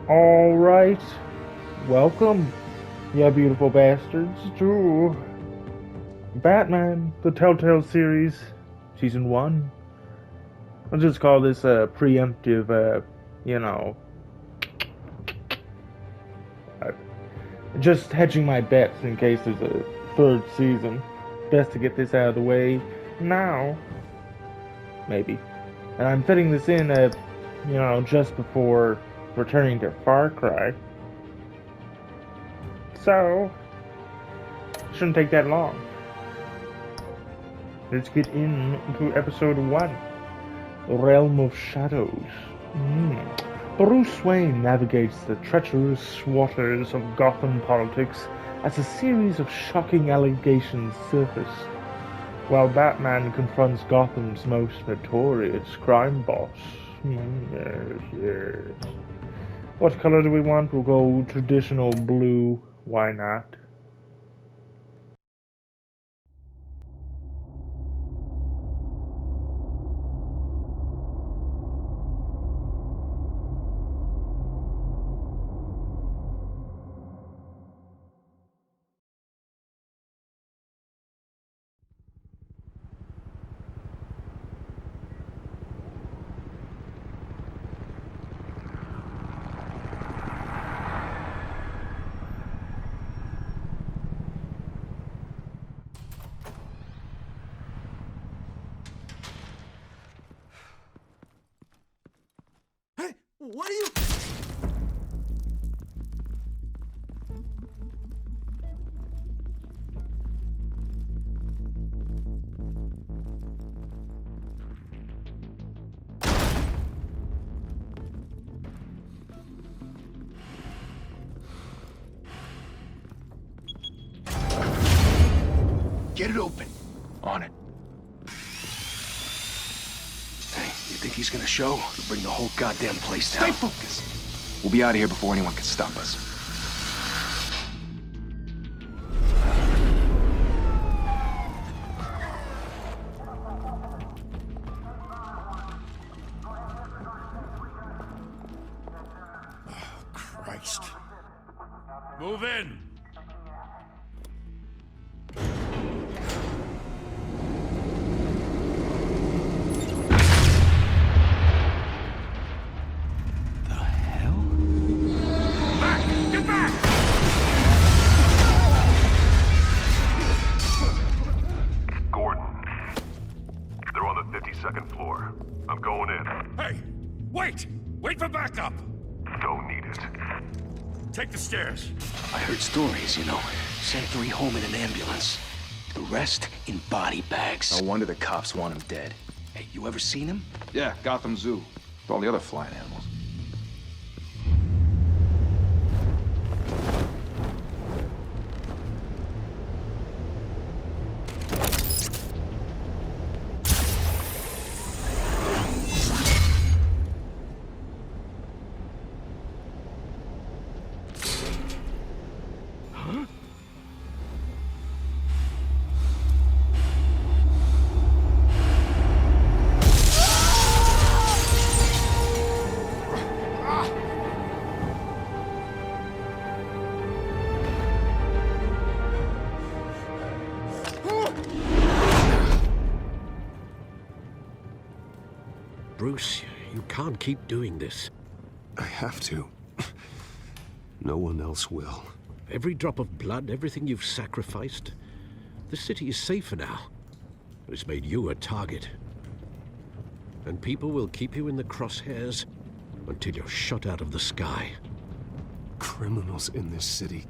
Alright, welcome, you beautiful bastards, to Batman, the Telltale series, Season 1. I'll just call this a preemptive, uh, just hedging my bets in case there's a third season. Best to get this out of the way now, maybe. And I'm fitting this in just before returning to Far Cry. So, shouldn't take that long. Let's get into episode 1, Realm of Shadows. Bruce Wayne navigates the treacherous waters of Gotham politics as a series of shocking allegations surface, while Batman confronts Gotham's most notorious crime boss. Yes. What color do we want? We'll go traditional blue. Why not? What are you... Get it open. On it. Hey, you think he's gonna show? He'll bring the whole goddamn place down. Stay focused. We'll be out of here before anyone can stop us. Oh, Christ. Move in! The hell? Back! Get back! Gordon. They're on the 52nd floor. I'm going in. Hey! Wait! Wait for backup! Don't need it. Take the stairs. I heard stories, Sent 3 home in an ambulance. The rest in body bags. No wonder the cops want him dead. Hey, you ever seen him? Yeah, Gotham Zoo. With all the other flying animals. Bruce, you can't keep doing this. I have to. No one else will. Every drop of blood, everything you've sacrificed. The city is safer now. It's made you a target. And people will keep you in the crosshairs until you're shot out of the sky. Criminals in this city.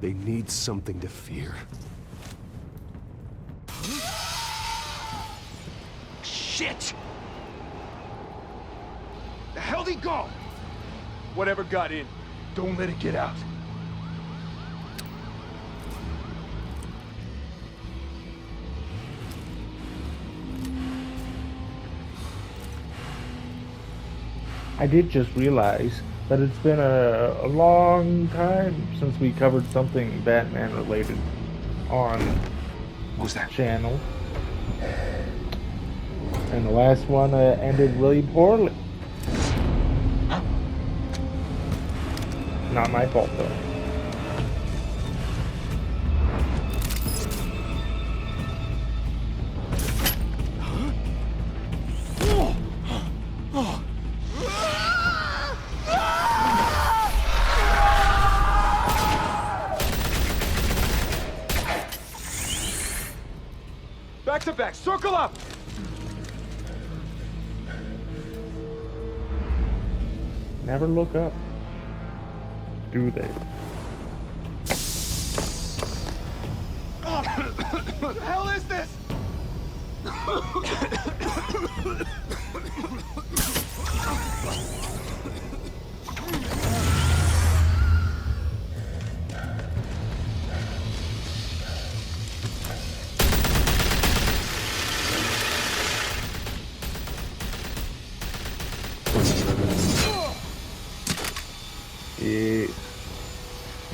They need something to fear. Shit! The hell'd he go? Whatever got in, don't let it get out. I did just realize that it's been a long time since we covered something Batman related on What was that? channel. And the last one ended really poorly. Not my fault, though. Back to back, circle up! Never look up. Do they? What the hell is this?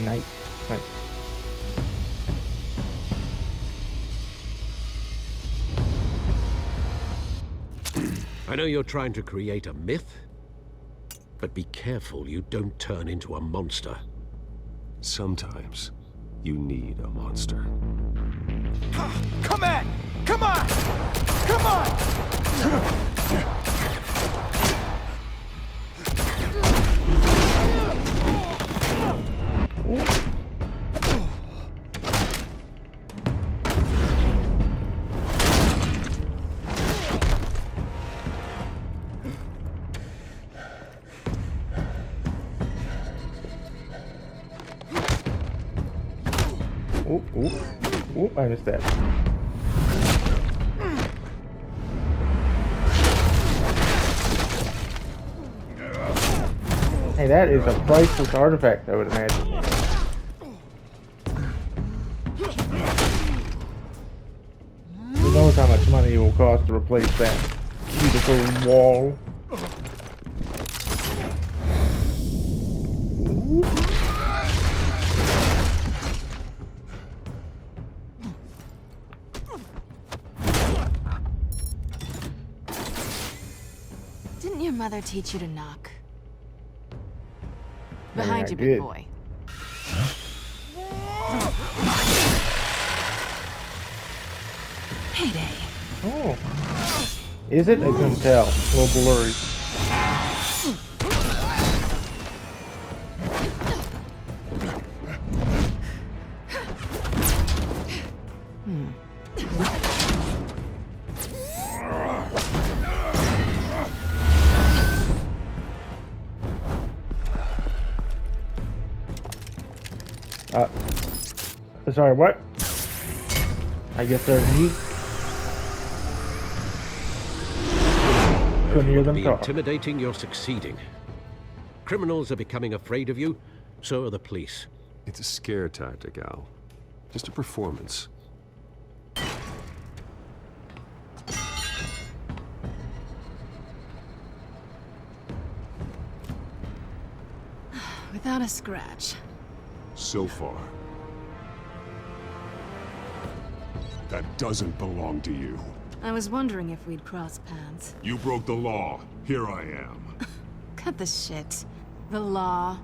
Nice. Nice. I know you're trying to create a myth, but be careful you don't turn into a monster. Sometimes you need a monster. Come on! Come on! Come on! Oh, I missed that. Hey, that is a priceless artifact, I would imagine. Who knows how much money it will cost to replace that beautiful wall. Didn't your mother teach you to knock? I mean, Behind I you, did. big boy. Heyday. Oh. Is it? I couldn't tell. A little blurry. Sorry, what? I guess they're me. Couldn't hear them Be talk. intimidating, you're succeeding. Criminals are becoming afraid of you, so are the police. It's a scare tactic, Al. Just a performance. Without a scratch. So far. That doesn't belong to you. I was wondering if we'd cross paths. You broke the law. Here I am. Cut the shit. The law.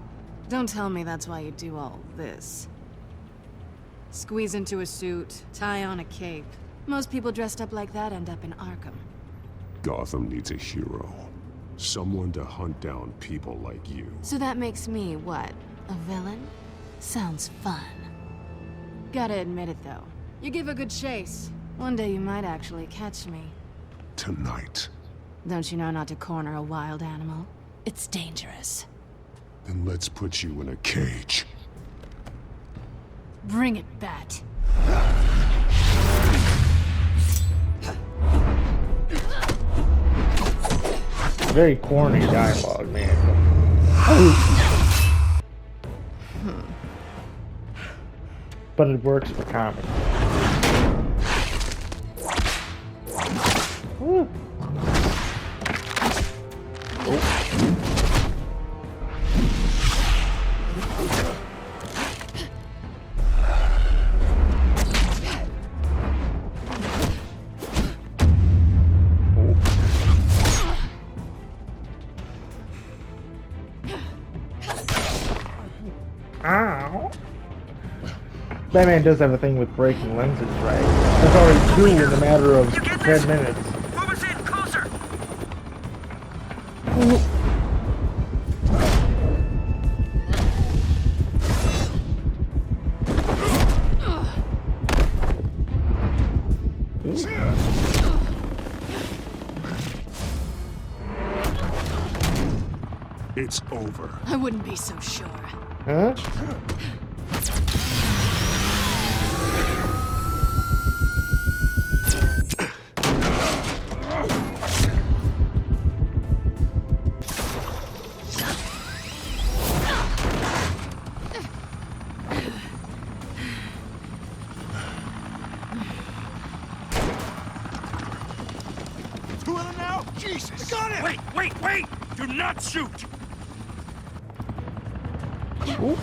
Don't tell me that's why you do all this. Squeeze into a suit, tie on a cape. Most people dressed up like that end up in Arkham. Gotham needs a hero. Someone to hunt down people like you. So that makes me, what, a villain? Sounds fun. Gotta admit it, though. You give a good chase. One day you might actually catch me. Tonight. Don't you know not to corner a wild animal? It's dangerous. Then let's put you in a cage. Bring it, Bat. Very corny dialogue, man. But it works for comedy. Woo. Batman does have a thing with breaking lenses, right? That's already two in a matter of 10 minutes. Move us in, closer! It's over. I wouldn't be so sure. Huh? Who are now? Jesus! Got it! Wait! Do not shoot! Ooh.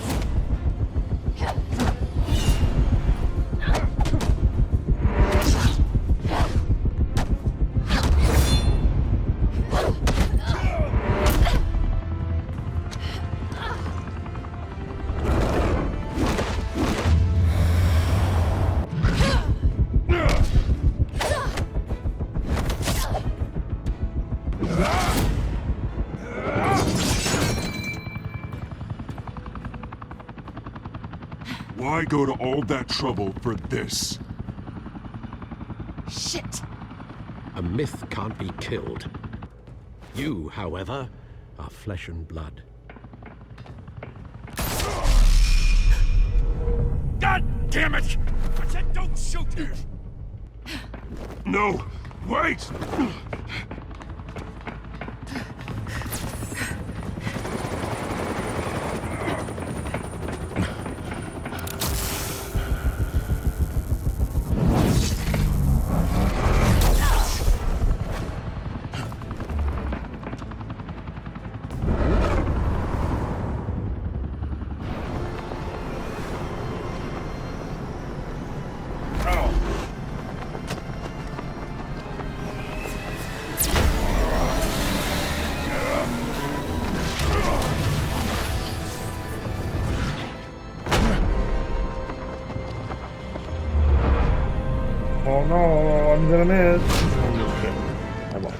Why go to all that trouble for this? Shit! A myth can't be killed. You, however, are flesh and blood. God damn it! I said don't shoot! No! Wait! Oh no, I'm gonna miss. I won't.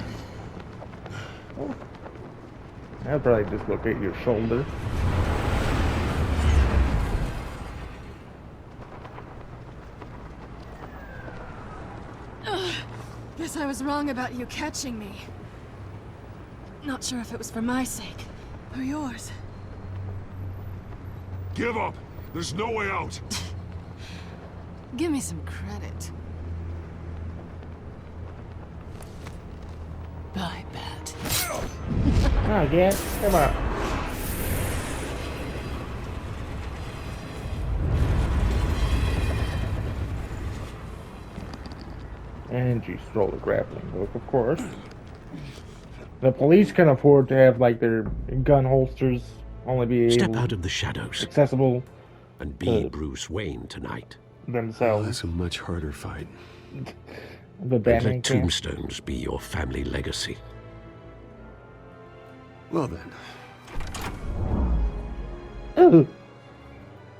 Oh. I'll probably dislocate your shoulder. Guess I was wrong about you catching me. Not sure if it was for my sake or yours. Give up! There's no way out! Give me some credit. Bye, Bat. Oh, yeah, come on. And you stole the grappling hook, of course. The police can afford to have, like, their gun holsters only be Step out of the shadows accessible and be Bruce Wayne tonight. themselves. That's a much harder fight. The And Batman let can. tombstones be your family legacy. Well then, Ooh.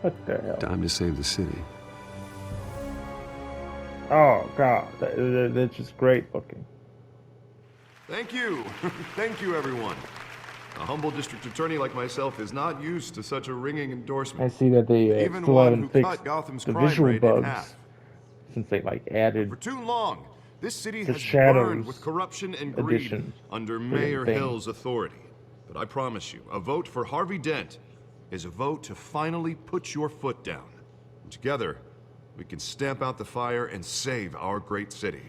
What the hell? time to save the city. Oh god, that's just great looking. Thank you. Thank you, everyone. A humble district attorney like myself is not used to such a ringing I endorsement. see that they Even still one haven't who fixed cut Gotham's the crime visual rate in bugs half. since they like added For too long, this city the has Shadows burned with corruption and greed edition under the Mayor thing. Hill's authority. But I promise you, a vote for Harvey Dent is a vote to finally put your foot down. And together, we can stamp out the fire and save our great city.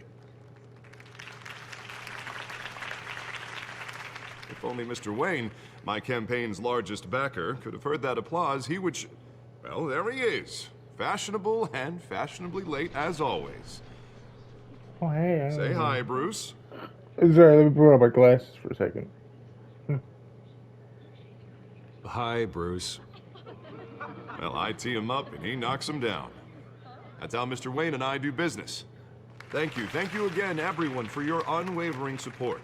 If only Mr. Wayne, my campaign's largest backer, could have heard that applause, he would well, there he is. Fashionable and fashionably late as always. Oh hey, Say hi, Bruce. Sorry, let me put on my glasses for a second. Hi, Bruce. Well, I tee him up and he knocks him down. That's how Mr. Wayne and I do business. Thank you again, everyone, for your unwavering support.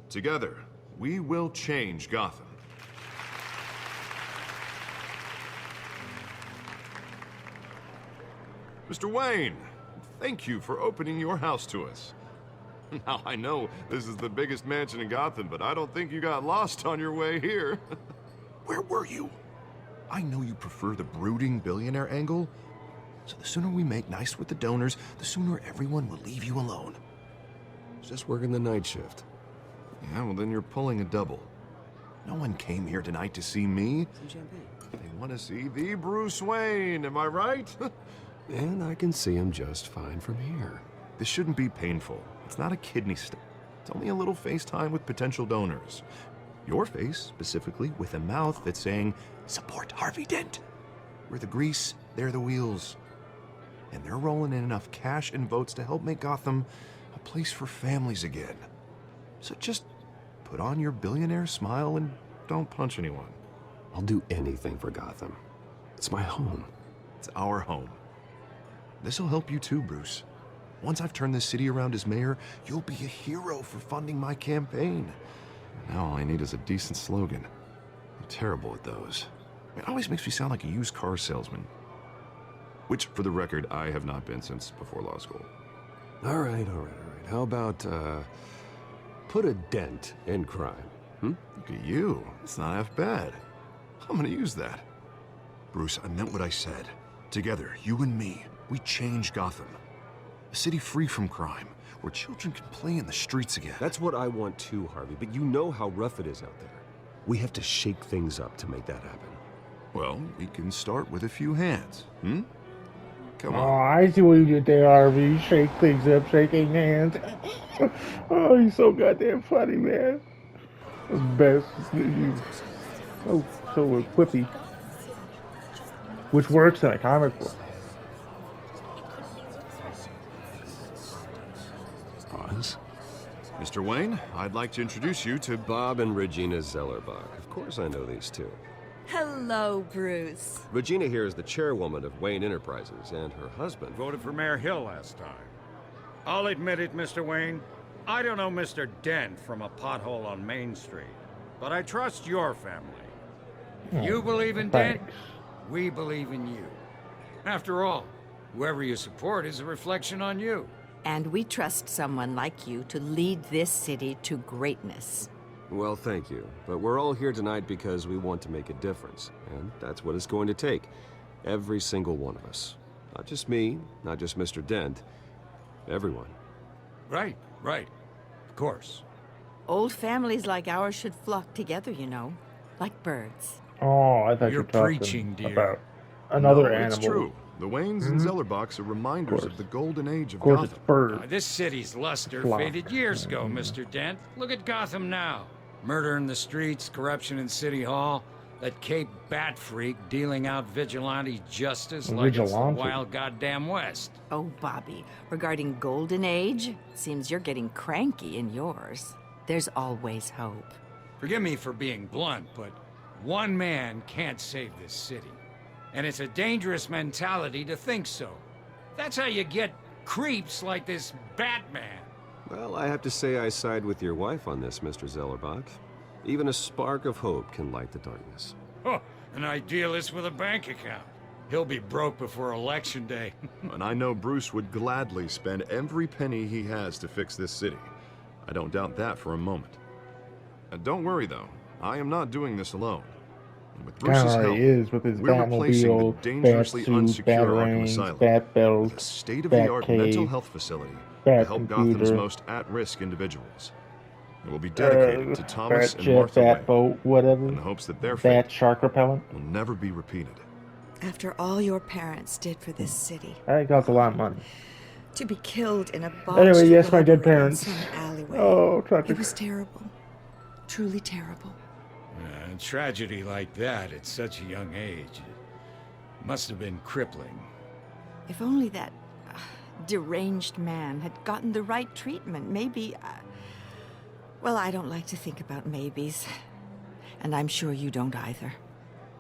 Together, we will change Gotham. Mr. Wayne, thank you for opening your house to us. Now, I know this is the biggest mansion in Gotham, but I don't think you got lost on your way here. Where were you? I know you prefer the brooding billionaire angle, so the sooner we make nice with the donors, the sooner everyone will leave you alone. Just working the night shift. Yeah, well then you're pulling a double. No one came here tonight to see me. Some champagne. They want to see the Bruce Wayne, am I right? And I can see him just fine from here. This shouldn't be painful. It's not a kidney stone. It's only a little FaceTime with potential donors. Your face, specifically, with a mouth that's saying, support Harvey Dent. We're the grease, they're the wheels. And they're rolling in enough cash and votes to help make Gotham a place for families again. So just put on your billionaire smile and don't punch anyone. I'll do anything for Gotham. It's my home. It's our home. This'll help you too, Bruce. Once I've turned this city around as mayor, you'll be a hero for funding my campaign. Now all I need is a decent slogan. I'm terrible at those. It always makes me sound like a used car salesman. Which, for the record, I have not been since before law school. All right. How about, put a dent in crime, Look at you. It's not half bad. I'm gonna use that. Bruce, I meant what I said. Together, you and me, we change Gotham. A city free from crime, where children can play in the streets again. That's what I want too, Harvey, but you know how rough it is out there. We have to shake things up to make that happen. Well, we can start with a few hands, Come Oh, on. I see what you did there, Harvey. Shake things up, shaking hands. Oh, he's so goddamn funny, man. The best. He's so quippy. Which works in a comic book. Pause. Mr. Wayne, I'd like to introduce you to Bob and Regina Zellerbach. Of course I know these two. Hello, Bruce. Regina here is the chairwoman of Wayne Enterprises, and her husband... Voted for Mayor Hill last time. I'll admit it, Mr. Wayne. I don't know Mr. Dent from a pothole on Main Street, but I trust your family. You believe in Dent, we believe in you. After all, whoever you support is a reflection on you. And we trust someone like you to lead this city to greatness. Well, thank you. But we're all here tonight because we want to make a difference. And that's what it's going to take. Every single one of us. Not just me, not just Mr. Dent. Everyone. Right. Of course. Old families like ours should flock together, you know. Like birds. Oh, I thought you You're were talking preaching, dear. about another animal. It's true. The Waynes and Zellerbachs are reminders of the golden age of Of course, Gotham. it's bird. This city's luster Flock. faded years ago, Mr. Dent. Look at Gotham now. Murder in the streets, corruption in City Hall, that Cape Bat freak dealing out vigilante justice like it's the Vigilante. wild goddamn West. Oh, Bobby, regarding Golden Age, seems you're getting cranky in yours. There's always hope. Forgive me for being blunt, but one man can't save this city. And it's a dangerous mentality to think so. That's how you get creeps like this Batman. Well, I have to say I side with your wife on this, Mr. Zellerbach. Even a spark of hope can light the darkness. Oh, an idealist with a bank account. He'll be broke before Election Day. And I know Bruce would gladly spend every penny he has to fix this city. I don't doubt that for a moment. Don't worry, though. I am not doing this alone. And with Kind Bruce's of help, already is with his we're replacing the Batmobile, dangerously Batsuit, unsecure Arkham Batarangs, Asylum Bat with a Belt, state-of-the-art mental health facility to Bat help computer, Gotham's most at-risk individuals. It will be dedicated to Thomas Bat and jet, Martha Bat Wayne, boat, whatever. in the hopes that their fate Bat shark repellent. will never be repeated. After all your parents did for this city, That costs a lot of money. to be killed in a botched Anyway, yes, my dead robbery in parents. some alleyway. Oh, tragic. It was terrible. Truly terrible. A tragedy like that at such a young age it must have been crippling. If only that deranged man had gotten the right treatment, maybe... well, I don't like to think about maybes. And I'm sure you don't either.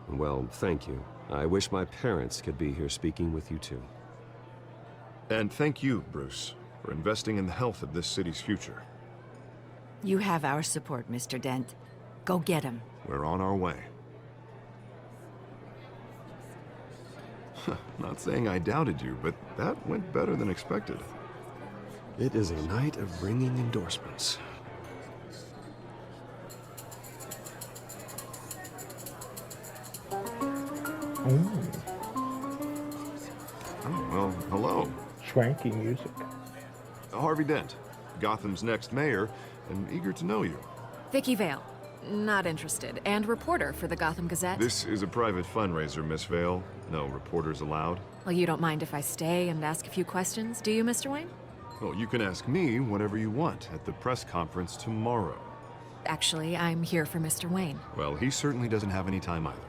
Well, thank you. I wish my parents could be here speaking with you too. And thank you, Bruce, for investing in the health of this city's future. You have our support, Mr. Dent. Go get him. We're on our way. Not saying I doubted you, but that went better than expected. It is a night of ringing endorsements. Oh, well, hello. Swanky music. Harvey Dent, Gotham's next mayor, and eager to know you. Vicky Vale. Not interested. And reporter for the Gotham Gazette. This is a private fundraiser, Miss Vale. No reporters allowed. Well, you don't mind if I stay and ask a few questions, do you, Mr. Wayne? Well, you can ask me whatever you want at the press conference tomorrow. Actually, I'm here for Mr. Wayne. Well, he certainly doesn't have any time either.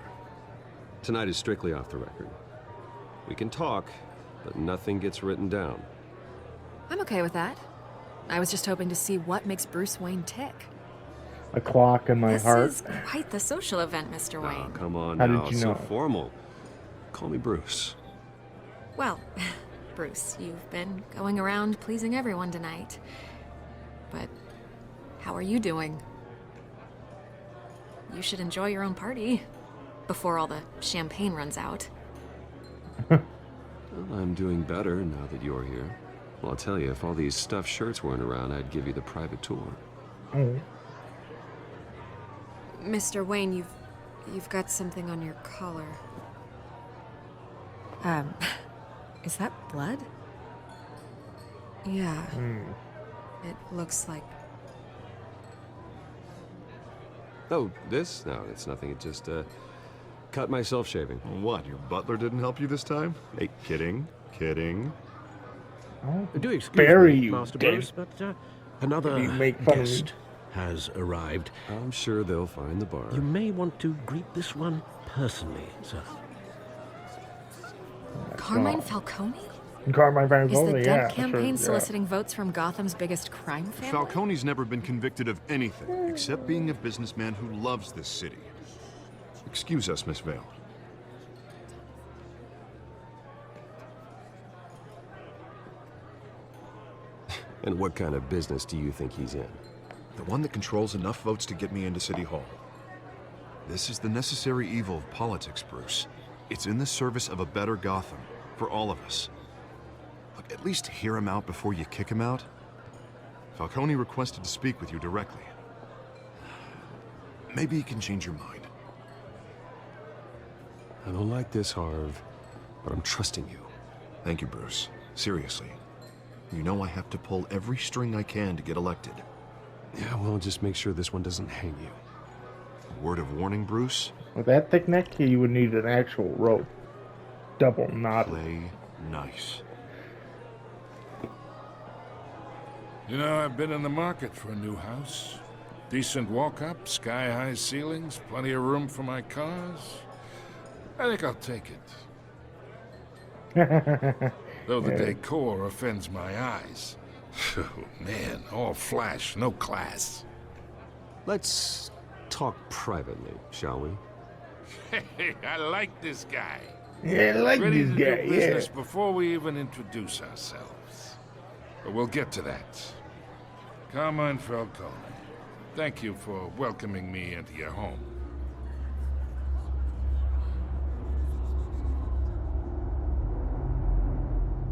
Tonight is strictly off the record. We can talk, but nothing gets written down. I'm okay with that. I was just hoping to see what makes Bruce Wayne tick. A clock in my heart. This is quite the social event, Mr. Wayne. Oh, come on How now, did you it's know? so formal. Call me Bruce. Well, Bruce, you've been going around pleasing everyone tonight. But how are you doing? You should enjoy your own party before all the champagne runs out. Well, I'm doing better now that you're here. Well, I'll tell you, if all these stuffed shirts weren't around, I'd give you the private tour. Mr. Wayne, you've got something on your collar. Is that blood? Yeah. It looks like... Oh, this? No, it's nothing. It just, cut myself shaving. What, your butler didn't help you this time? Hey, kidding. Do excuse Bury me, you, Master Dave. Bruce, but another You make fun of me. guest has arrived. I'm sure they'll find the bar. You may want to greet this one personally, sir. Carmine Falcone? Carmine Is Falcone, the yeah. Dent campaign sure, yeah. soliciting votes from Gotham's biggest crime family? Falcone's never been convicted of anything except being a businessman who loves this city. Excuse us, Miss Vale. And what kind of business do you think he's in? The one that controls enough votes to get me into City Hall. This is the necessary evil of politics, Bruce. It's in the service of a better Gotham, for all of us. Look, at least hear him out before you kick him out. Falcone requested to speak with you directly. Maybe he can change your mind. I don't like this, Harv, but I'm trusting you. Thank you, Bruce. Seriously. You know I have to pull every string I can to get elected. Yeah, well, just make sure this one doesn't hang you. Word of warning, Bruce? With that thick neck, you would need an actual rope. Double knot. Play nice. You know, I've been in the market for a new house. Decent walk-up, sky-high ceilings, plenty of room for my cars. I think I'll take it. Though the decor offends my eyes. Oh, man, all flash, no class. Let's talk privately, shall we? Hey, I like this guy. Yeah, I like Ready this to guy, do business yeah. before we even introduce ourselves. But we'll get to that. Carmine Falcone, thank you for welcoming me into your home.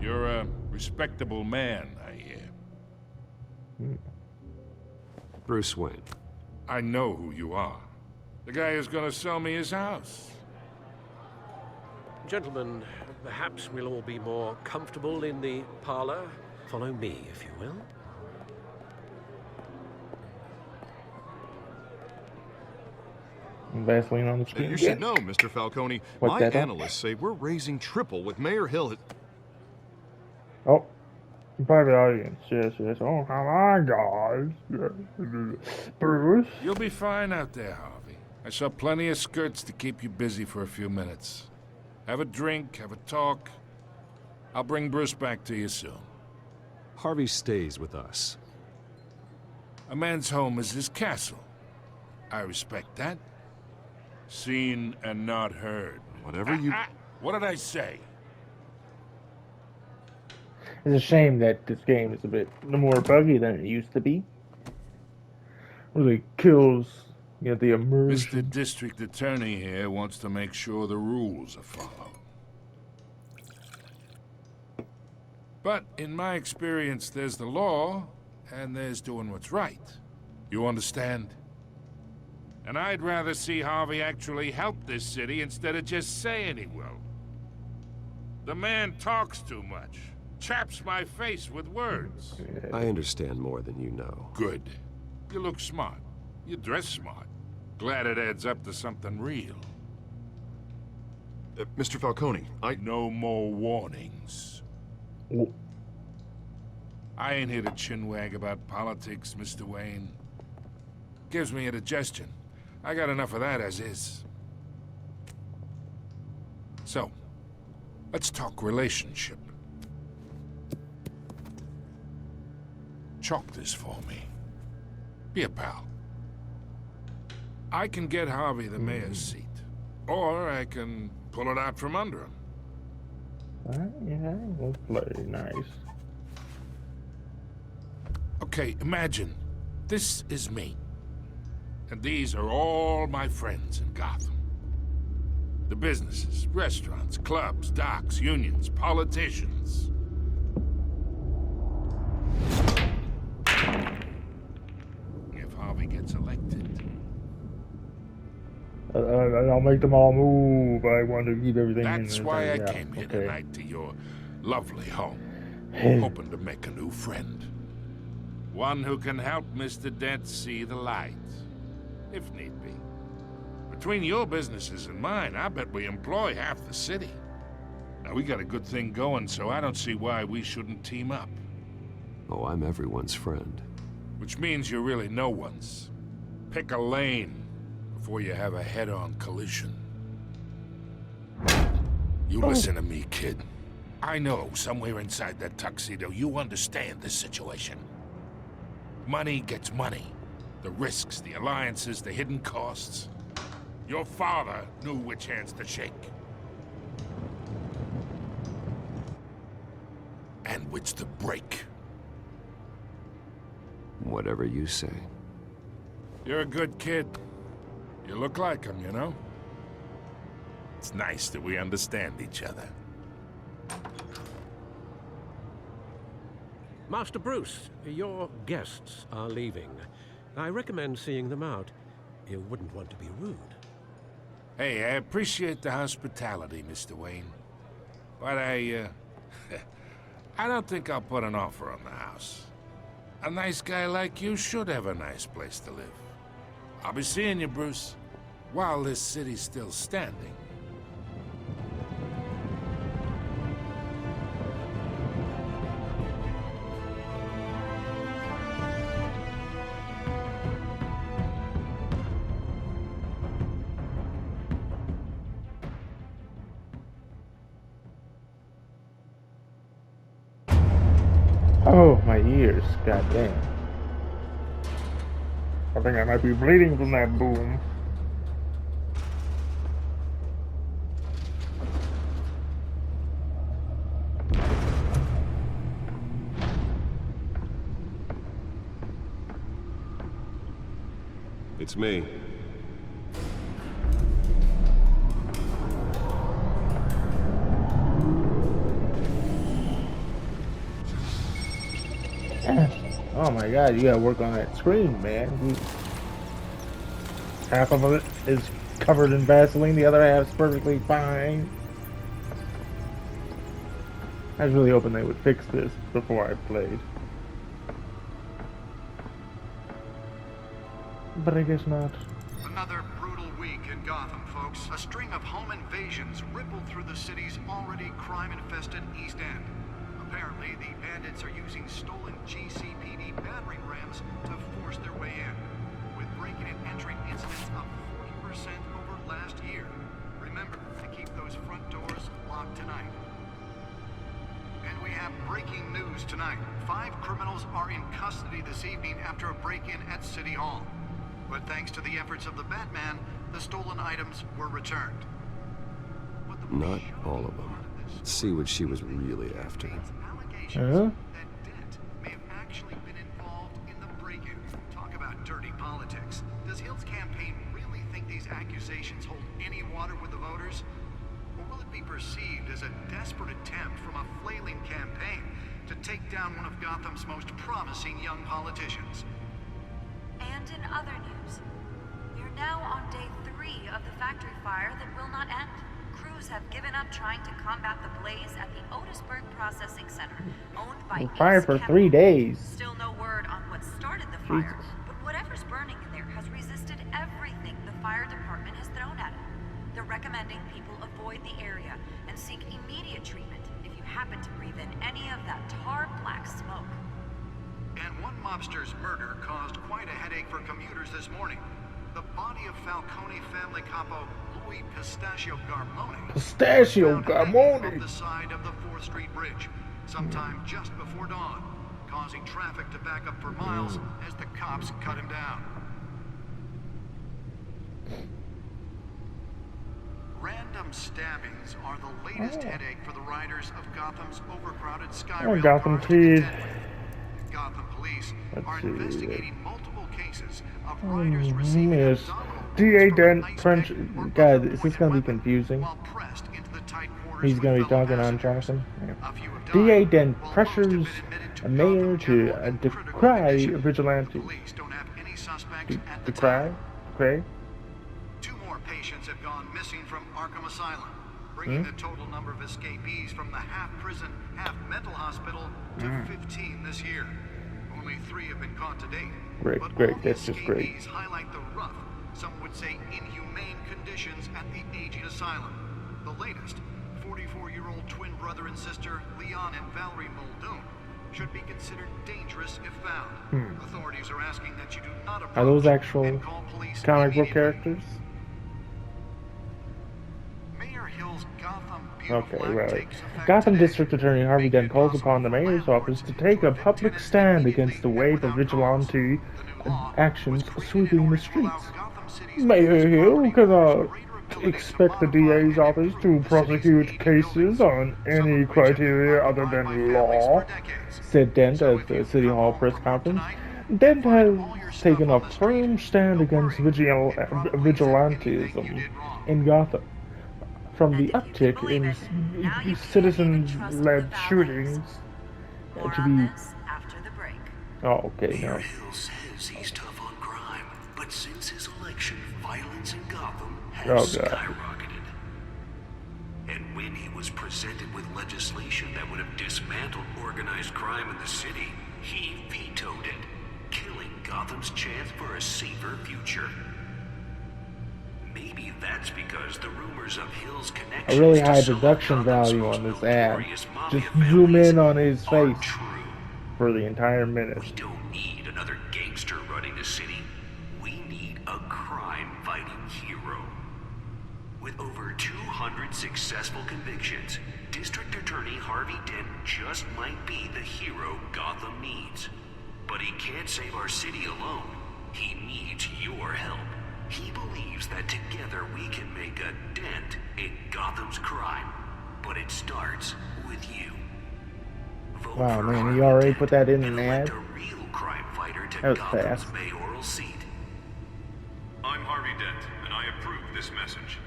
You're a respectable man, I hear. Bruce Wayne. I know who you are. The guy who's gonna sell me his house. Gentlemen, perhaps we'll all be more comfortable in the parlor. Follow me, if you will. Vaseline on the screen. You should know, Mr. Falcone. What's My that on? analysts say we're raising triple with Mayor Hill. Oh, private audience. Yes, yes. Oh, my God. Bruce? You'll be fine out there, Harvey. I saw plenty of skirts to keep you busy for a few minutes. Have a drink, have a talk. I'll bring Bruce back to you soon. Harvey stays with us. A man's home is his castle. I respect that. Seen and not heard. Whatever you... What did I say? It's a shame that this game is a bit more buggy than it used to be. Really kills, you know, the immersion. Mr. District Attorney here wants to make sure the rules are followed. But in my experience, there's the law, and there's doing what's right. You understand? And I'd rather see Harvey actually help this city instead of just saying he will. The man talks too much. Chaps my face with words. I understand more than you know. Good. You look smart. You dress smart. Glad it adds up to something real. Mr. Falcone, No more warnings. Oh. I ain't here to chinwag about politics, Mr. Wayne. Gives me indigestion. I got enough of that as is. So, let's talk relationship. Chalk this for me. Be a pal. I can get Harvey the mayor's seat, or I can pull it out from under him. Yeah, we'll play nice. Okay, imagine this is me. And these are all my friends in Gotham. The businesses, restaurants, clubs, docks, unions, politicians. If Harvey gets elected... I'll make them all move. I want to keep everything in. That's why I came here tonight to your lovely home. Hoping to make a new friend. One who can help Mr. Dent see the light, if need be. Between your businesses and mine, I bet we employ half the city. Now, we got a good thing going, so I don't see why we shouldn't team up. Oh, I'm everyone's friend. Which means you're really no one's. Pick a lane before you have a head-on collision. You listen to me, kid. I know somewhere inside that tuxedo you understand this situation. Money gets money. The risks, the alliances, the hidden costs. Your father knew which hands to shake. And which to break. Whatever you say. You're a good kid. You look like him, you know? It's nice that we understand each other. Master Bruce, your guests are leaving. I recommend seeing them out. You wouldn't want to be rude. Hey, I appreciate the hospitality, Mr. Wayne. But I don't think I'll put an offer on the house. A nice guy like you should have a nice place to live. I'll be seeing you, Bruce, while this city's still standing. Oh, my ears. God damn. I think I might be bleeding from that boom. It's me. Oh my god, you gotta work on that screen, man. Half of it is covered in Vaseline, the other half's perfectly fine. I was really hoping they would fix this before I played. But I guess not. Another brutal week in Gotham, folks. A string of home invasions rippled through the city's already crime-infested East End. Apparently, the bandits are using stolen GCPD battering rams to force their way in, with breaking and entering incidents up 40% over last year. Remember to keep those front doors locked tonight. And we have breaking news tonight. 5 criminals are in custody this evening after a break-in at City Hall. But thanks to the efforts of the Batman, the stolen items were returned. Not all of them. Let's see what she was really after. Huh? That Dent may have actually been involved in the break-in. Talk about dirty politics. Does Hill's campaign really think these accusations hold any water with the voters? Or will it be perceived as a desperate attempt from a flailing campaign take down one of Gotham's most promising young politicians. And in other news, we're now on day 3 of the factory fire that will not end. Crews have given up trying to combat the blaze at the Otisburg Processing Center, owned by Fire for 3 days. Still no word on what started the fire, but whatever's burning in there has resisted everything the fire department has thrown at it. They're recommending people avoid the area and seek immediate treatment if you happen to breathe in any of that tar black smoke. And one mobster's murder caused quite a headache for commuters this morning. The body of Falcone family capo Louis Pistachio Garmone on the side of the 4th Street Bridge, sometime just before dawn, causing traffic to back up for miles as the cops cut him down. Random stabbings are the latest headache for the riders of Gotham's overcrowded Skyrail Gotham cars. Gotham police are investigating multiple cases of riders receiving abdominal D.A. Dent, French. God, is this going to be confusing? He's going to be talking on Jonathan. D.A. Dent pressures a mayor to decry vigilantes. Decry? Okay. 2 more patients have gone missing from Arkham Asylum, bringing the total number of escapees from the half-prison, half-mental hospital to 15 this year. Only 3 have been caught to date. Great, but great, all that's the just great. escapees highlight the rough, some would say inhumane conditions at the aging asylum. The latest, 44-year-old twin brother and sister Leon and Valerie Muldoon, should be considered dangerous if found. Authorities are asking that you do not approach Are those actual and call police comic book immediately. characters? Mayor Hill's Gotham Okay, right. Gotham District Attorney Harvey Dent calls upon the mayor's office to take a public stand against the wave of vigilante actions sweeping the streets. Mayor Hill cannot expect the DA's office to prosecute cases on any criteria other than law, said Dent at the City Hall press conference. Dent has taken a firm stand against vigilantism in Gotham. From the uptick in citizens-led shootings to be... Oh, okay, no. Mayor Hill says he's tough on crime, but since his election, violence in Gotham has skyrocketed. And when he was presented with legislation that would have dismantled organized crime in the city, he vetoed it, killing Gotham's chance for a safer future. Maybe that's because the rumors of Hill's connections A really high production value on this ad. Just zoom in on his face for the entire minute. We don't need another gangster running the city. We need a crime-fighting hero. With over 200 successful convictions, District Attorney Harvey Dent just might be the hero Gotham needs. But he can't save our city alone. He needs your help. He believes that together we can make a dent in Gotham's crime. But it starts with you. Vote Wow, for man, Harvey he already Dent put that in an and ad? elect a real crime fighter to That was Gotham's fast. mayoral seat. I'm Harvey Dent, and I approve this message.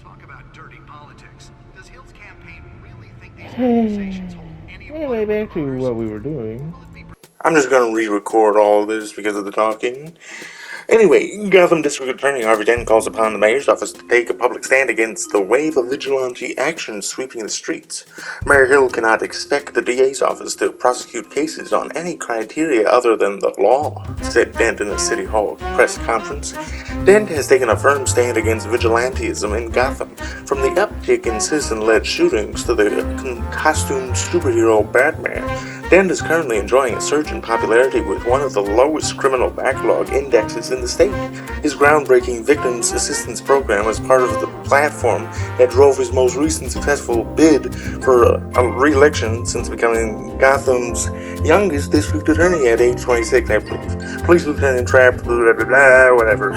Talk about dirty politics. Does Hill's campaign really think these accusations hold any Anyway, back to what we were doing. I'm just gonna re-record all of this because of the talking. Anyway, Gotham District Attorney Harvey Dent calls upon the mayor's office to take a public stand against the wave of vigilante action sweeping the streets. Mayor Hill cannot expect the DA's office to prosecute cases on any criteria other than the law, said Dent in a City Hall press conference. Dent has taken a firm stand against vigilantism in Gotham, from the uptick in citizen-led shootings to the costumed superhero Batman. Dent is currently enjoying a surge in popularity with one of the lowest criminal backlog indexes in the state. His groundbreaking Victims Assistance Program is part of the platform that drove his most recent successful bid for a re-election since becoming Gotham's youngest district attorney at age 26, I believe. Police Lieutenant Trapp, blah, blah, blah, blah, whatever.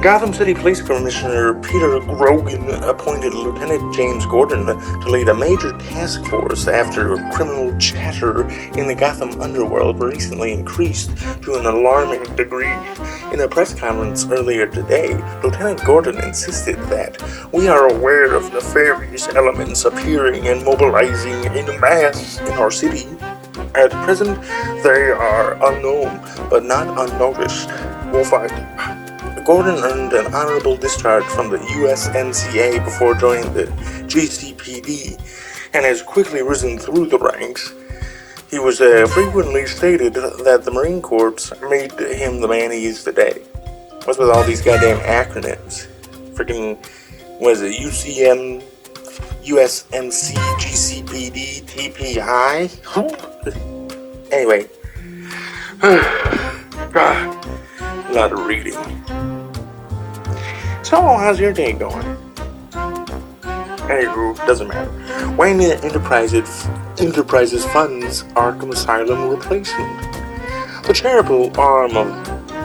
Gotham City Police Commissioner Peter Grogan appointed Lieutenant James Gordon to lead a major task force after criminal chatter in the Gotham underworld recently increased to an alarming degree. In a press conference earlier today, Lieutenant Gordon insisted that we are aware of nefarious elements appearing and mobilizing in mass in our city. At present, they are unknown, but not unnoticed. We'll find. Gordon earned an honorable discharge from the USMCA before joining the GCPD, and has quickly risen through the ranks. He was frequently stated that the Marine Corps made him the man he is today. What's with all these goddamn acronyms? Freaking, what is it, UCM, USMC, GCPD, TPI? Anyway. A lot of reading. So, how's your day going? Anywho, doesn't matter. Wayne Enterprises funds Arkham Asylum replacement. The charitable arm of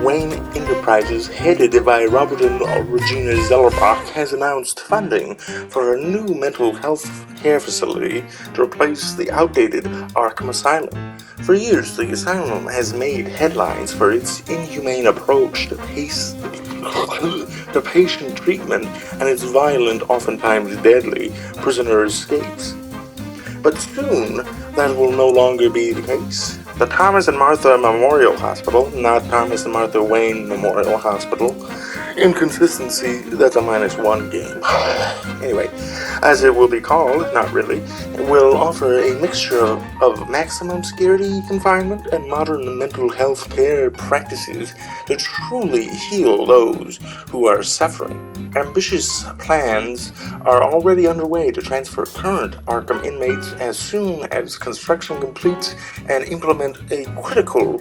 Wayne Enterprises, headed by Robert and Regina Zellerbach, has announced funding for a new mental health care facility to replace the outdated Arkham Asylum. For years, the asylum has made headlines for its inhumane approach to patient treatment and its violent, oftentimes deadly, prisoner escapes. But soon, that will no longer be the case. The Thomas and Martha Memorial Hospital, not Thomas and Martha Wayne Memorial Hospital. Inconsistency, that's a -1 game. Anyway, as it will be called, not really, will offer a mixture of maximum security confinement and modern mental health care practices to truly heal those who are suffering. Ambitious plans are already underway to transfer current Arkham inmates as soon as construction completes and implement a critical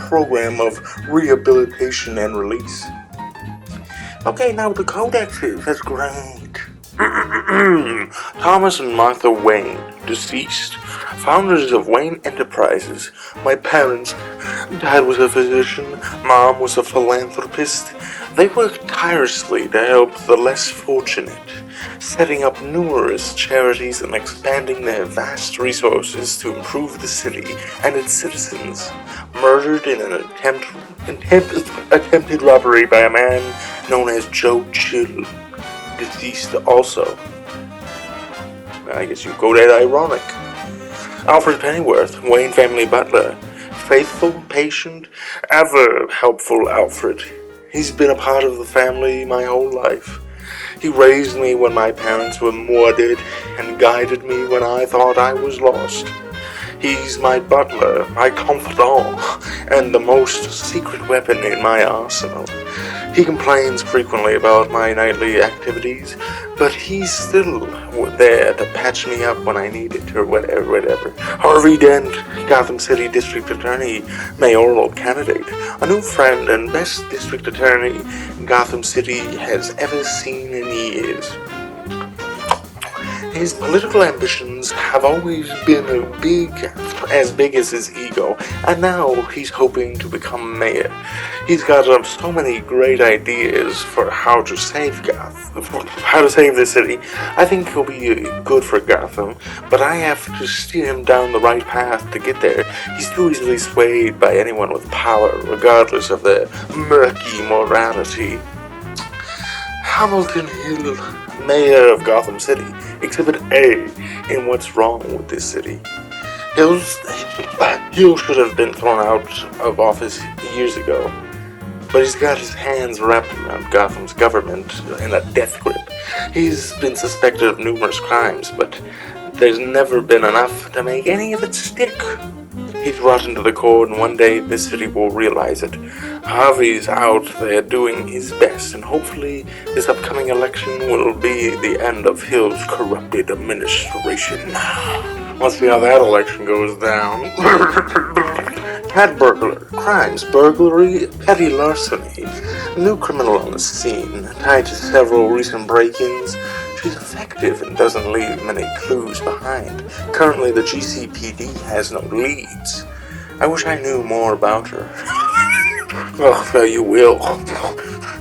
program of rehabilitation and release. Okay, now the codexes, that's great. Thomas and Martha Wayne, deceased, founders of Wayne Enterprises. My parents, Dad was a physician, Mom was a philanthropist. They worked tirelessly to help the less fortunate, setting up numerous charities and expanding their vast resources to improve the city and its citizens. Murdered in an attempted robbery by a man known as Joe Chill, deceased also. I guess you call that ironic. Alfred Pennyworth, Wayne family butler. Faithful, patient, ever helpful Alfred. He's been a part of the family my whole life. He raised me when my parents were murdered and guided me when I thought I was lost. He's my butler, my confidant, and the most secret weapon in my arsenal. He complains frequently about my nightly activities, but he's still there to patch me up when I need it, or whatever. Harvey Dent, Gotham City District Attorney, mayoral candidate, a new friend and best district attorney Gotham City has ever seen in years. His political ambitions have always been as big as his ego, and now he's hoping to become mayor. He's got so many great ideas for how to save the city. I think he'll be good for Gotham, but I have to steer him down the right path to get there. He's too easily swayed by anyone with power, regardless of their murky morality. Hamilton Hill, mayor of Gotham City, Exhibit A in what's wrong with this city. Hill should have been thrown out of office years ago, but he's got his hands wrapped around Gotham's government in a death grip. He's been suspected of numerous crimes, but there's never been enough to make any of it stick. He's rotten to the core, and one day this city will realize it. Harvey's out there doing his best, and hopefully this upcoming election will be the end of Hill's corrupted administration. Let's see how that election goes down. Cat burglar, crimes, burglary, petty larceny. New criminal on the scene, tied to several recent break-ins. She's effective and doesn't leave many clues behind. Currently, the GCPD has no leads. I wish I knew more about her. Oh, you will.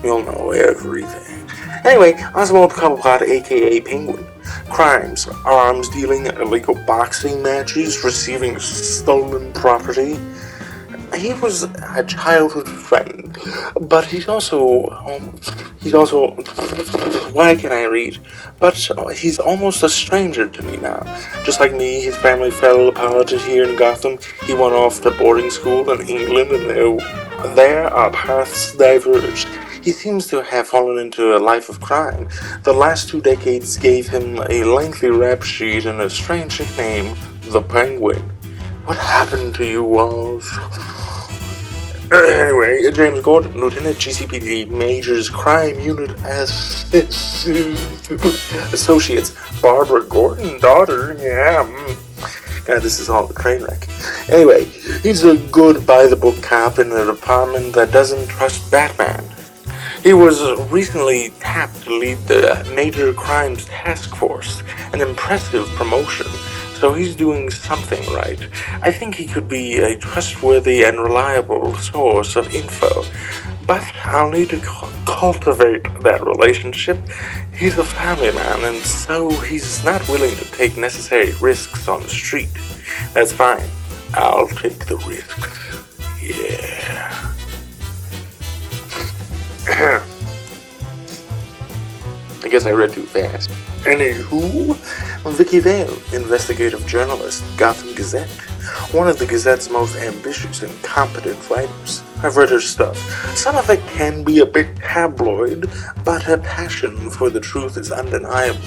You'll know everything. Anyway, Oswald Cobblepot, aka Penguin. Crimes, arms dealing, illegal boxing matches, receiving stolen property. He was a childhood friend, but why can I read? But he's almost a stranger to me now. Just like me, his family fell apart here in Gotham. He went off to boarding school in England, and there our paths diverged. He seems to have fallen into a life of crime. The last 2 decades gave him a lengthy rap sheet and a strange nickname, the Penguin. What happened to you, Walls? Anyway, James Gordon, Lieutenant GCPD Major's Crime Unit Associates. Barbara Gordon, daughter, yeah. God, this is all a train wreck. Anyway, he's a good by-the-book cop in a department that doesn't trust Batman. He was recently tapped to lead the Major Crimes Task Force, an impressive promotion. So he's doing something right. I think he could be a trustworthy and reliable source of info. But I'll need to cultivate that relationship. He's a family man, and so he's not willing to take necessary risks on the street. That's fine. I'll take the risks. Yeah. I guess I read too fast. Anywho, Vicky Vale, investigative journalist, Gotham Gazette. One of the Gazette's most ambitious and competent writers. I've read her stuff. Some of it can be a bit tabloid, but her passion for the truth is undeniable.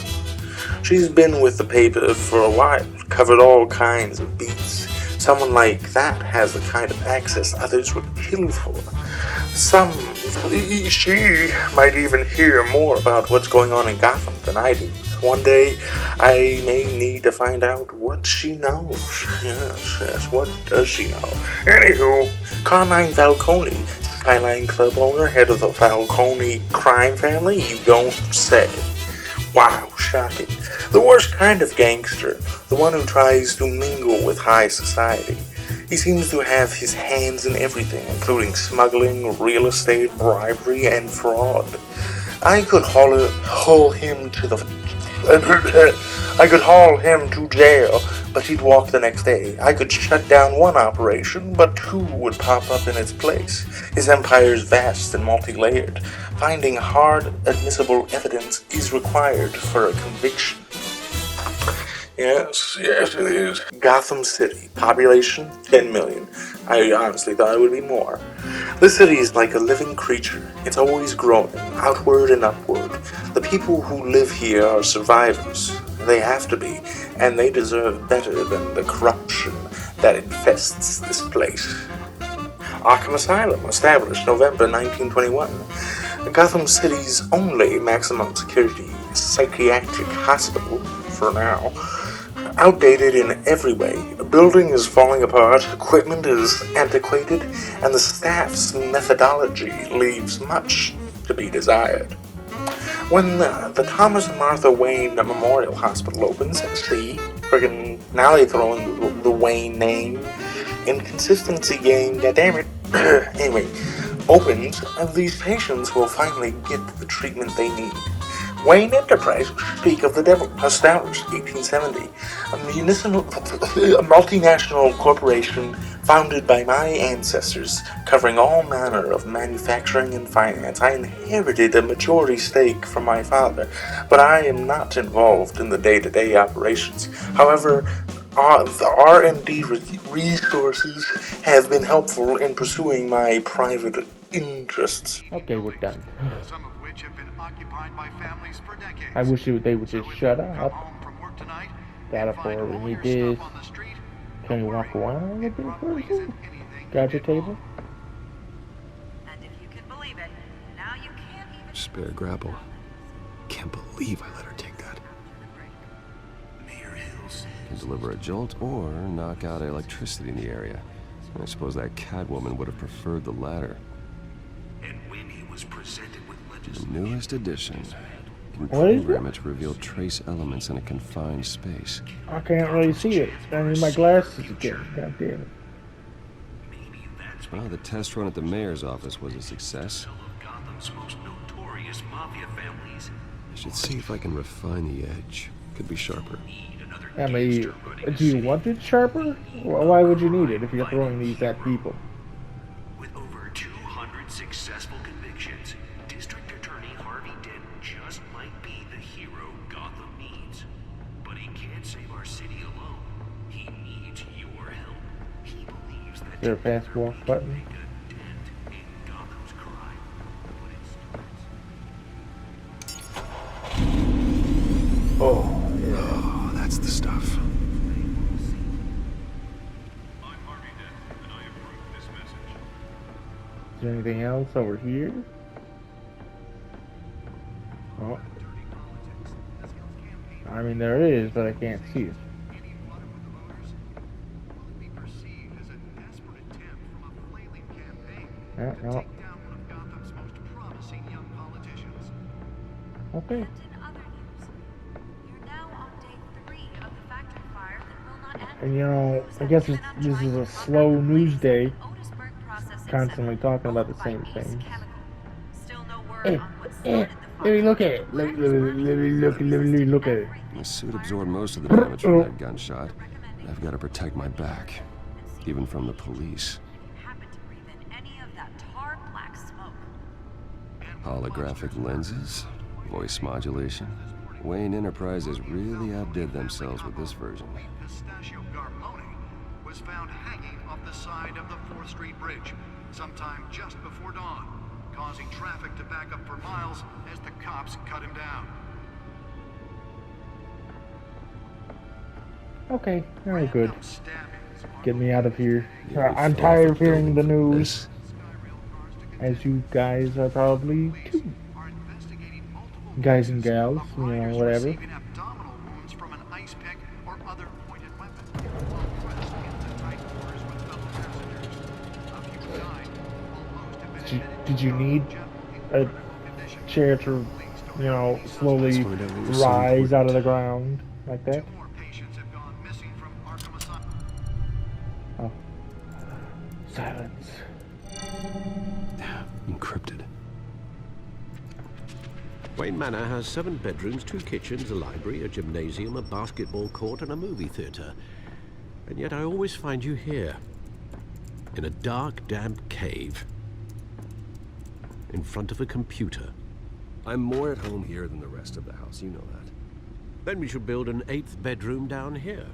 She's been with the paper for a while, covered all kinds of beats. Someone like that has the kind of access others would kill for. She might even hear more about what's going on in Gotham than I do. One day, I may need to find out what she knows. Yes, what does she know? Anywho, Carmine Falcone, Skyline Club owner, head of the Falcone crime family, you don't say. Wow, shocking. The worst kind of gangster, the one who tries to mingle with high society. He seems to have his hands in everything, including smuggling, real estate, bribery, and fraud. I could haul him to jail, but he'd walk the next day. I could shut down one operation, but 2 would pop up in its place. His empire is vast and multi-layered. Finding hard, admissible evidence is required for a conviction. Yes, it is. Gotham City, population 10 million. I honestly thought it would be more. This city is like a living creature. It's always growing, outward and upward. The people who live here are survivors. They have to be, and they deserve better than the corruption that infests this place. Arkham Asylum, established November 1921. Gotham City's only maximum security psychiatric hospital, for now. Outdated in every way. The building is falling apart, equipment is antiquated, and the staff's methodology leaves much to be desired. When the Thomas and Martha Wayne Memorial Hospital opens, now they throw in the Wayne name. Inconsistency game, goddammit. Anyway, opens, and these patients will finally get the treatment they need. Wayne Enterprise, speak of the devil, established 1870, a multinational corporation founded by my ancestors, covering all manner of manufacturing and finance. I inherited a majority stake from my father, but I am not involved in the day-to-day operations. However, the R&D resources have been helpful in pursuing my private interests. Okay, we're done. Some of which have been occupied by families for decades. I wish they would just shut up. Gotta need this. Can you walk around with this person? Got your table? And if you can believe it, now you can't even Spare grapple. Can't believe I let her take that. Can deliver a jolt or knock out electricity in the area. I suppose that Catwoman would have preferred the latter. And when he was presented with The newest edition can What is program it to reveal trace elements in a confined space. I can't really see it. I need my glasses again. God damn it. Well, the test run at the mayor's office was a success. Gotham's most notorious mafia families. I should see if I can refine the edge. Could be sharper. I mean, do you want it sharper? Why would you need it if you're throwing these at people? With over 200 successful convictions, District Attorney Harvey Dent just might be the hero Gotham needs. But he can't save our city alone. He needs your help. He believes that Is there a fast walk button? Oh, yeah. Oh, that's the stuff. Is there anything else over here? Oh. I mean, there is, but I can't see it. No. Okay. And you know, I guess this is a slow news day. Constantly talking about the same things. Let me look at it. Let me look at it. My suit absorbed most of the damage from that gunshot. I've got to protect my back, even from the police. Holographic lenses, voice modulation. Wayne Enterprises really outdid themselves with this version. Pistachio Garmone was found hanging off the side of the 4th Street Bridge sometime just before dawn, causing traffic to back up for miles as the cops cut him down. Okay, very good. Get me out of here. I'm tired of hearing the news. As you guys are probably too. Guys and gals, you know, whatever. Did you need a chair to, you know, slowly rise out of the ground like that? Oh. Silence. Encrypted. Wayne Manor has 7 bedrooms, 2 kitchens, a library, a gymnasium, a basketball court, and a movie theater. And yet I always find you here, in a dark, damp cave, in front of a computer. I'm more at home here than the rest of the house, you know that. Then we should build an 8th bedroom down here.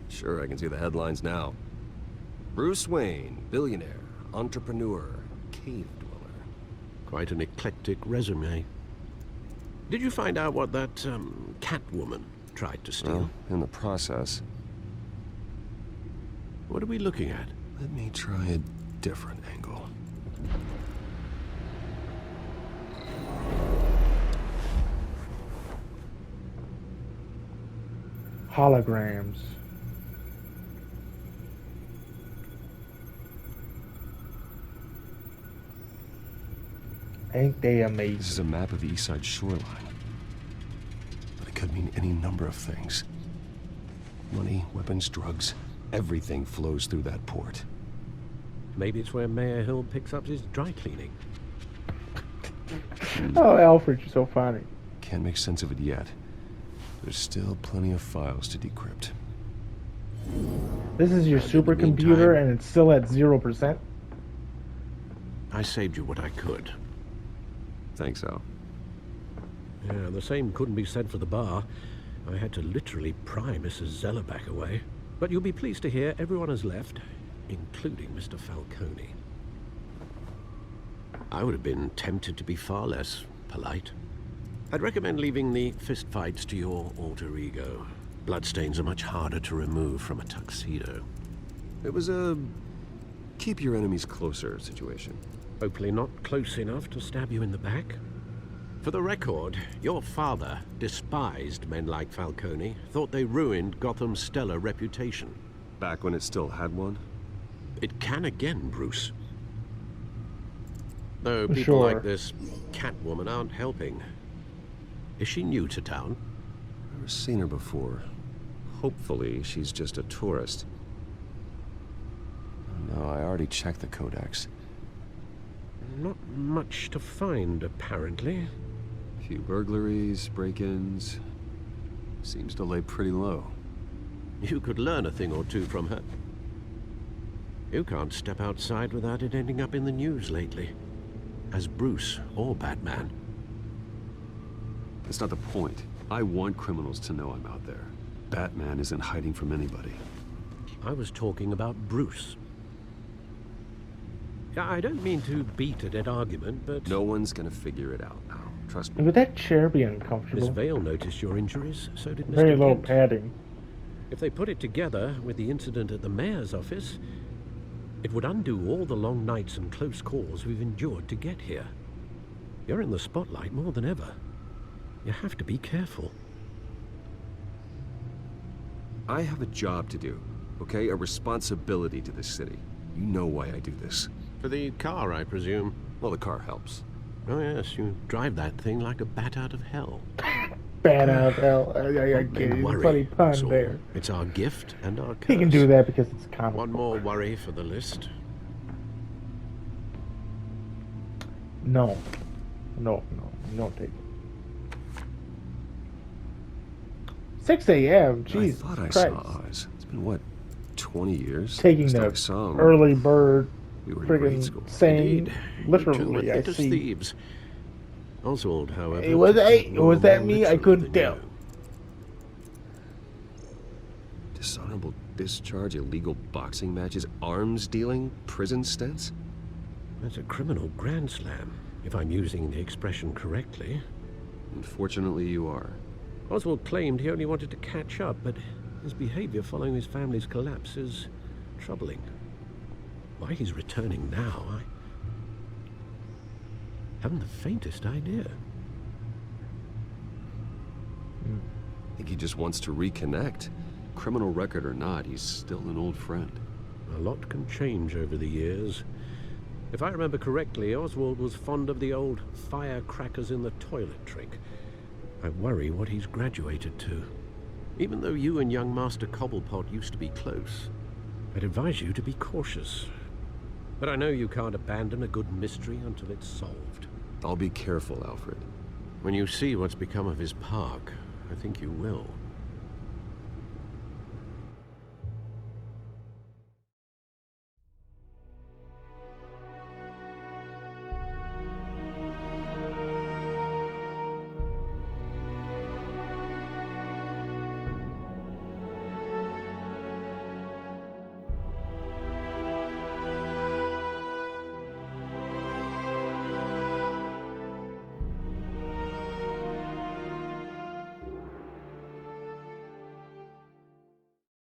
Sure, I can see the headlines now. Bruce Wayne, billionaire, entrepreneur, cave dweller. Quite an eclectic resume. Did you find out what that, Catwoman tried to steal? Well, in the process. What are we looking at? Let me try a different angle. Holograms. Ain't they amazing? This is a map of the East Side shoreline. But it could mean any number of things. Money, weapons, drugs, everything flows through that port. Maybe it's where Mayor Hill picks up his dry cleaning. Oh, Alfred, you're so funny. Can't make sense of it yet. There's still plenty of files to decrypt. This is your supercomputer and it's still at 0%? I saved you what I could. Thanks, Al. Yeah, the same couldn't be said for the bar. I had to literally pry Mrs. Zellerback away. But you'll be pleased to hear everyone has left, including Mr. Falcone. I would have been tempted to be far less polite. I'd recommend leaving the fistfights to your alter ego. Bloodstains are much harder to remove from a tuxedo. It was a keep your enemies closer situation. Hopefully not close enough to stab you in the back. For the record, your father despised men like Falcone, thought they ruined Gotham's stellar reputation. Back when it still had one? It can again, Bruce. Though people like this Catwoman aren't helping. Is she new to town? I've never seen her before. Hopefully, she's just a tourist. No, I already checked the codex. Not much to find, apparently. Few burglaries, break-ins. Seems to lay pretty low. You could learn a thing or two from her. You can't step outside without it ending up in the news lately. As Bruce or Batman. That's not the point. I want criminals to know I'm out there. Batman isn't hiding from anybody. I was talking about Bruce. I don't mean to beat a dead argument, but... No one's gonna figure it out now. Trust me. Would that chair be uncomfortable? Miss Vale noticed your injuries, so did Mr. Very low Kent. padding. If they put it together with the incident at the mayor's office, it would undo all the long nights and close calls we've endured to get here. You're in the spotlight more than ever. You have to be careful. I have a job to do, okay? A responsibility to this city. You know why I do this. For the car, I presume. Well, the car helps. Oh yes, you drive that thing like a bat out of hell. Bat out of hell. I get it. Worry. Funny pun So, there. it's our gift and our curse. He can do that because it's comic One book. more worry for the list. No. No, you don't take it. 6 a.m. Jesus I thought I Christ. saw Oz. It's been, what, 20 years? Taking Last time I the saw him, early bird, we were in grade friggin' school. saying, Indeed. literally, I Two see. thieves. Oswald, however... It was, was that me? I couldn't tell. tell. Dishonorable discharge, illegal boxing matches, arms dealing, prison stints? That's a criminal grand slam, if I'm using the expression correctly. Unfortunately, you are. Oswald claimed he only wanted to catch up, but his behavior following his family's collapse is troubling. Why he's returning now, I haven't the faintest idea. I think he just wants to reconnect. Criminal record or not, he's still an old friend. A lot can change over the years. If I remember correctly, Oswald was fond of the old firecrackers in the toilet trick. I worry what he's graduated to. Even though you and young Master Cobblepot used to be close, I'd advise you to be cautious. But I know you can't abandon a good mystery until it's solved. I'll be careful, Alfred. When you see what's become of his park, I think you will.